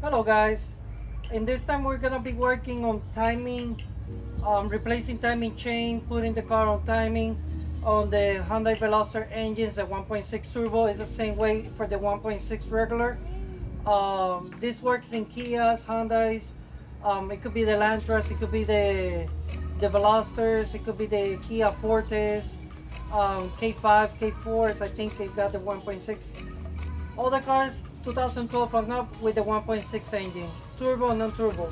Hello guys, in this time we're gonna be working on timing, replacing timing chain, putting the car on timing on the Hyundai Veloster engines. The 1.6 turbo is the same way for the 1.6 regular. This works in Kias, Hyundais, it could be the Lantras, it could be the Velosters, it could be the Kia Fortes, K5, K4s. I think they got the 1.6. All the cars 2012 and up with the 1.6 engine, turbo and non-turbo.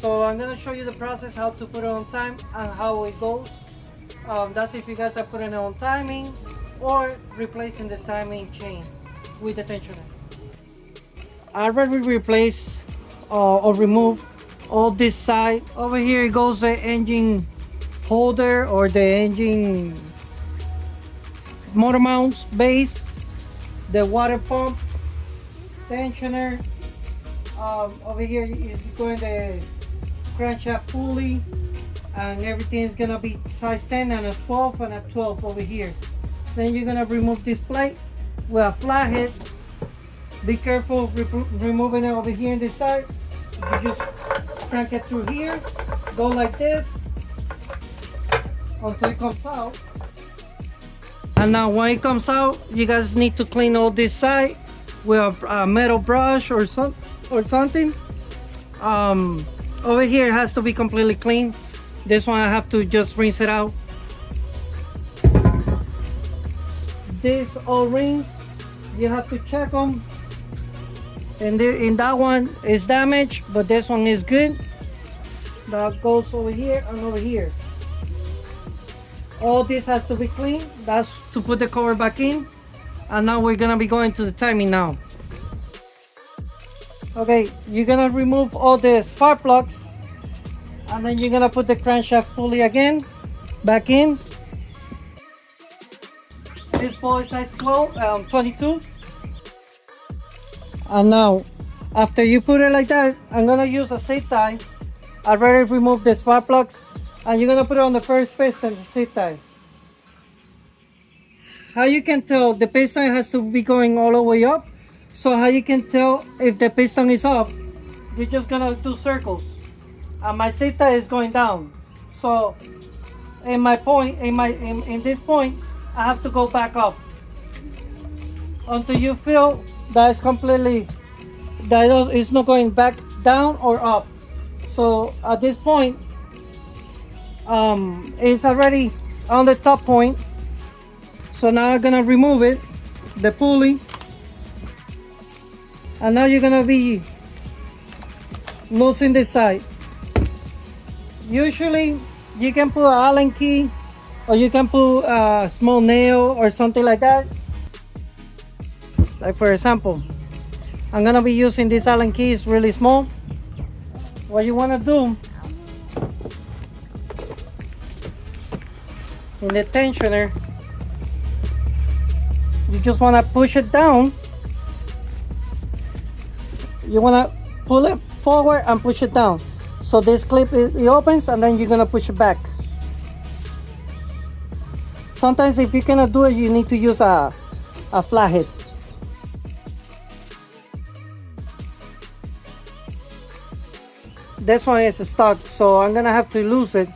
So I'm gonna show you the process, how to put it on time and how it goes. That's if you guys are putting it on timing or replacing the timing chain with the tensioner. I already replaced or removed all this side. Over here goes the engine holder or the engine motor mounts base, the water pump, tensioner. Over here is going the crankshaft pulley, and everything is gonna be size 10 and a 12 and a 12 over here. Then you're gonna remove this plate with a flathead. Be careful removing it over here in this side. You just crank it through here, go like this until it comes out. And now when it comes out, you guys need to clean all this side with a metal brush or something. Over here it has to be completely clean. This one I have to just rinse it out. These O-rings, you have to check them. And in that one is damaged, but this one is good. That goes over here and over here. All this has to be clean. That's to put the cover back in. And now we're gonna be going to the timing now. Okay, you're gonna remove all the spark plugs, and then you're gonna put the crankshaft pulley again back in. This ball is size 22. And now after you put it like that, I'm gonna use a zip tie. I already removed the spark plugs, and you're gonna put it on the first piston, the zip tie. How you can tell, the piston has to be going all the way up. So how you can tell if the piston is up, you're just gonna do circles. And my zip tie is going down. So in this point, I have to go back up until you feel that it's completely, it's not going back down or up. So at this point, it's already on the top point. So now I'm gonna remove it, the pulley, and now you're gonna be loosening this side. Usually you can put an Allen key, or you can put a small nail or something like that. Like for example, I'm gonna be using this Allen key. It's really small. What you wanna do in the tensioner, you just want to push it down. You want to pull it forward and push it down. So this clip, it opens, and then you're going to push it back. Sometimes if you cannot do it, you need to use a flathead. This one is stuck, so I'm going to have to lose it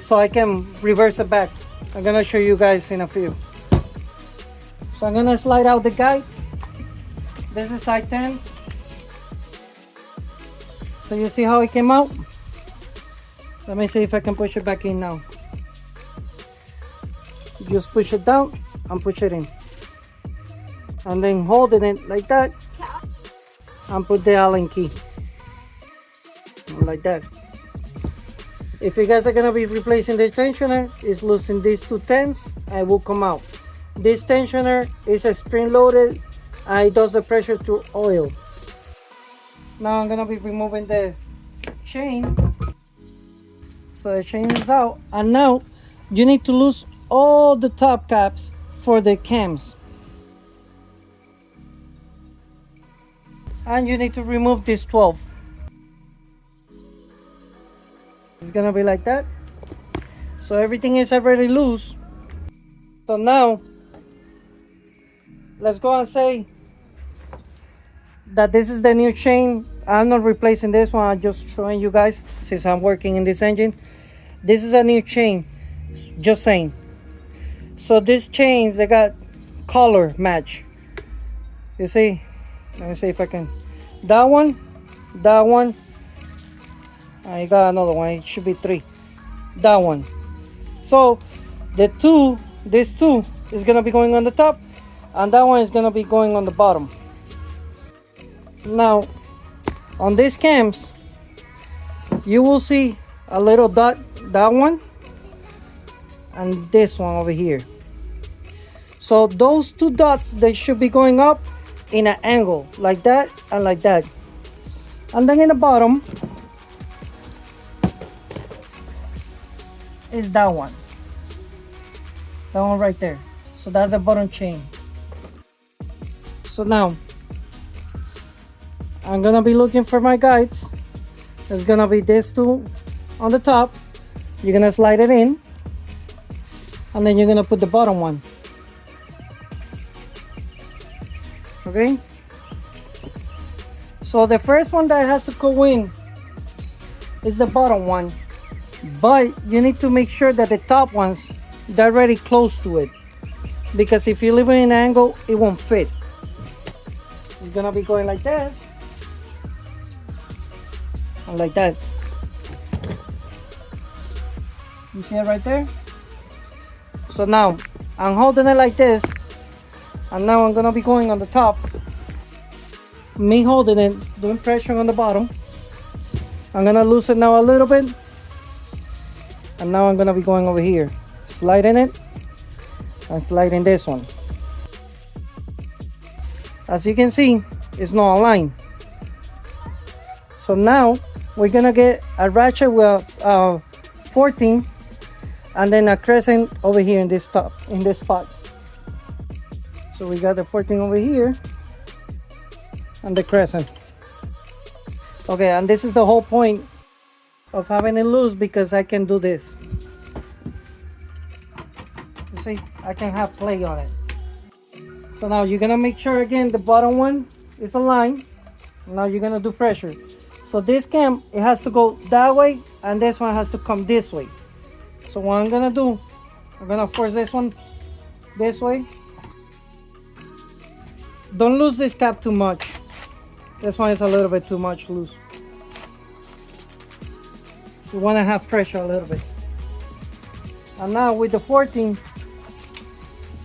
so I can reverse it back. I'm going to show you guys in a few. So I'm gonna slide out the guides. This is side 10. So you see how it came out? Let me see if I can push it back in now. Just push it down and push it in. And then holding it like that and put the Allen key. Like that. If you guys are gonna be replacing the tensioner, it's losing these two 10s and it will come out. This tensioner is a spring loaded, and it does the pressure through oil. Now I'm gonna be removing the chain. So the chain is out, and now you need to lose all the top caps for the cams. And you need to remove this 12. It's gonna be like that. So everything is already loose. So now let's go and say that this is the new chain I'm not replacing this one, I'm just showing you guys since I'm working in this engine. This is a new chain, just saying. So these chains, they got color match. You see, let me see if I can. That one, I got another one, it should be 3. That one. So this two is gonna be going on the top, and that one is gonna be going on the bottom. Now on these cams you will see a little dot, that one and this one over here. So those 2 dots, they should be going up in an angle like that and like that. And then in the bottom is that one right there. So that's a bottom chain. So now I'm gonna be looking for my guides. There's gonna be this 2 on the top. You're gonna slide it in, and then you're gonna put the bottom one. Okay, so the first one that has to go in is the bottom one, but you need to make sure that the top ones, they're already close to it, because if you leave it in an angle, it won't fit. It's gonna be going like this and like that. You see it right there? So now I'm holding it like this, and now I'm gonna be going on the top. Me holding it, doing pressure on the bottom. I'm gonna loosen now a little bit, and now I'm gonna be going over here, sliding it and sliding this one. As you can see, it's not aligned. So now we're gonna get a ratchet with 14, and then a crescent over here in this top, in this spot. So we got the 14 over here and the crescent. Okay, and this is the whole point of having it loose, because I can do this. You see, I can have play on it. So now you're gonna make sure again the bottom one is aligned. Now you're gonna do pressure. So this cam, it has to go that way, and this one has to come this way. So what I'm gonna do, I'm gonna force this one this way. Don't lose this cap too much. This one is a little bit too much loose. You want to have pressure a little bit. And now with the 14,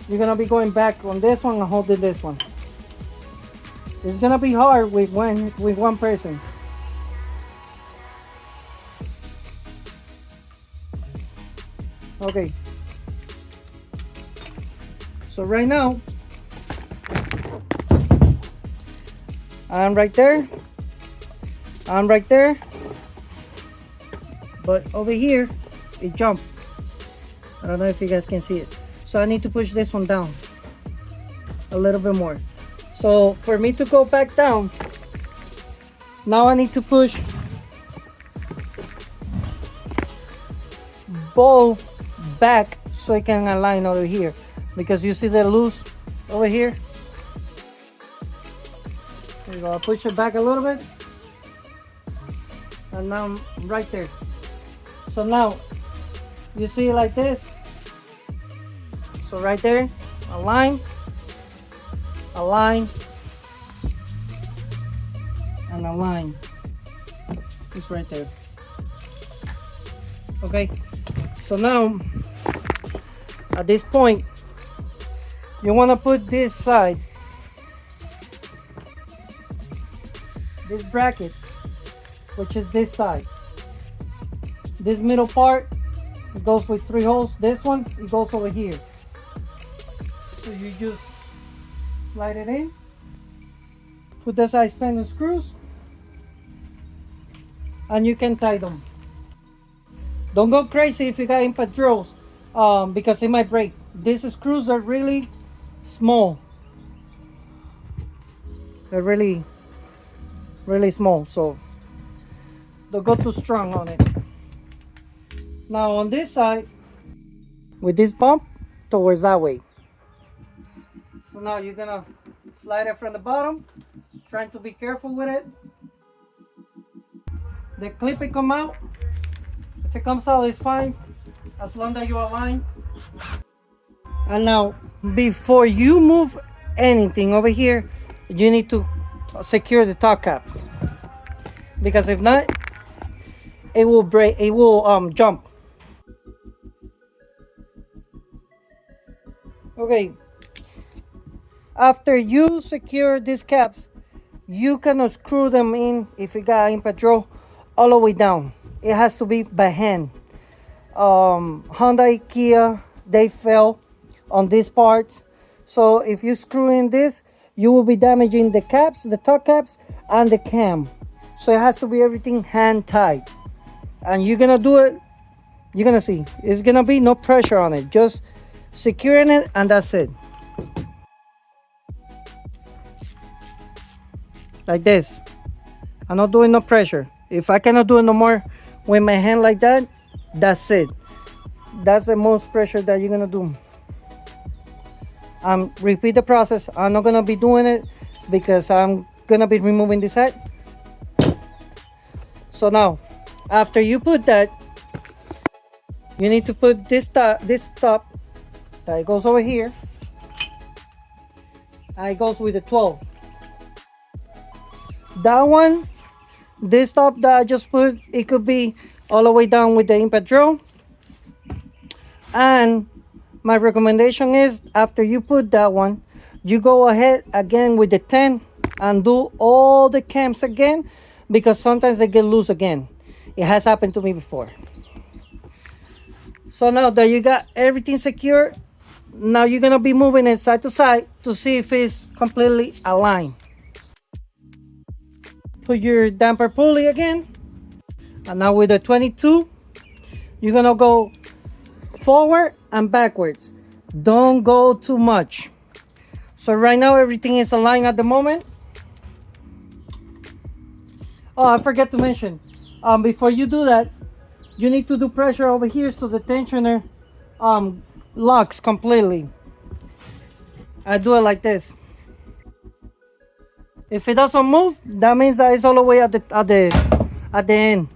you're gonna be going back on this one and holding this one. It's gonna be hard with one person. Okay. So right now, I'm right there, but over here it jumped. I don't know if you guys can see it. So I need to push this one down a little bit more. So for me to go back down, now I need to push both back so I can align over here, because you see the loose over here. There you go. I'll push it back a little bit, and now I'm right there. So now you see it like this. So right there, align, and align. It's right there. Okay, so now at this point you want to put this side, this bracket, which is this side. This middle part, it goes with 3 holes. This one, it goes over here. So you just slide it in, put the side stand and screws, and you can tie them. Don't go crazy if you got impact drills, because it might break. These screws are really small. They're really small, so don't go too strong on it. Now on this side, with this bump towards that way. So now you're gonna slide it from the bottom, trying to be careful with it. the clip it come out. If it comes out, it's fine, as long as you align. And now, before you move anything over here, you need to secure the top caps, because if not, it will break, it will jump. Okay, after you secure these caps, you cannot screw them in if you got impact draw all the way down. It has to be by hand. Hyundai, Kia, they fail on these parts, so if you screw in this, you will be damaging the caps, the top caps, and the cam. So it has to be everything hand tight, and you're gonna do it, you're gonna see it's gonna be no pressure on it, just securing it, and that's it. Like this. I'm not doing no pressure. If I cannot do it no more with my hand like that, that's it. That's the most pressure that you're gonna do. Repeat the process. I'm not gonna be doing it because I'm gonna be removing this head. So now, after you put that, you need to put this top that goes over here, and it goes with the 12. That one, this top that I just put, it could be all the way down with the impact drill. And my recommendation is, after you put that one, you go ahead again with the 10 and do all the cams again, because sometimes they get loose again. It has happened to me before. So now that you got everything secure, now you're gonna be moving it side to side to see if it's completely aligned. Put your damper pulley again, and now with the 22, you're gonna go forward and backwards. Don't go too much. So right now everything is aligned at the moment. Oh, I forgot to mention, before you do that, you need to do pressure over here so the tensioner locks completely. I do it like this. If it doesn't move, that means that it's all the way at the end.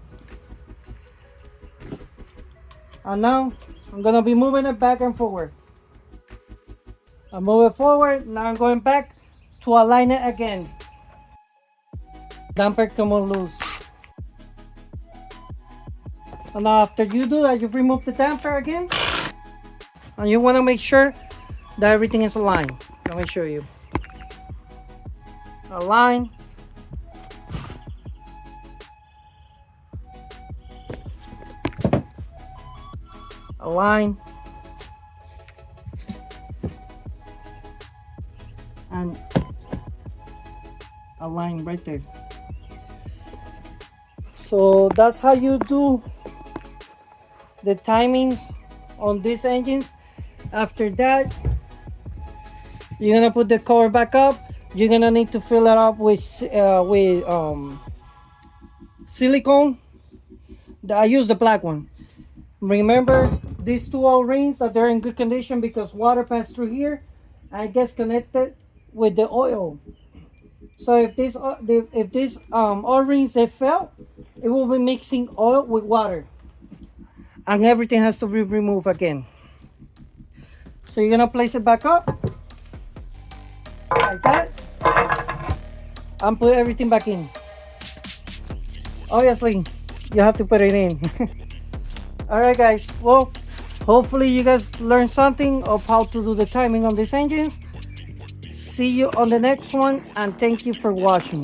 And now I'm gonna be moving it back and forward. I move it forward. Now I'm going back to align it again. Damper come on loose. And now after you do that, you remove the damper again, and you want to make sure that everything is aligned. Let me show you. Align. Align. And align right there. So that's how you do the timings on these engines. After that, you're gonna put the cover back up. You're gonna need to fill it up with silicone. I use the black one. Remember these two O-rings, that they're in good condition because water passed through here and it gets connected with the oil. So if these O-rings they fail, it will be mixing oil with water, and everything has to be removed again. So you're gonna place it back up like that and put everything back in. Obviously you have to put it in. All right guys, well, hopefully you guys learned something of how to do the timing on these engines. See you on the next one, and thank you for watching.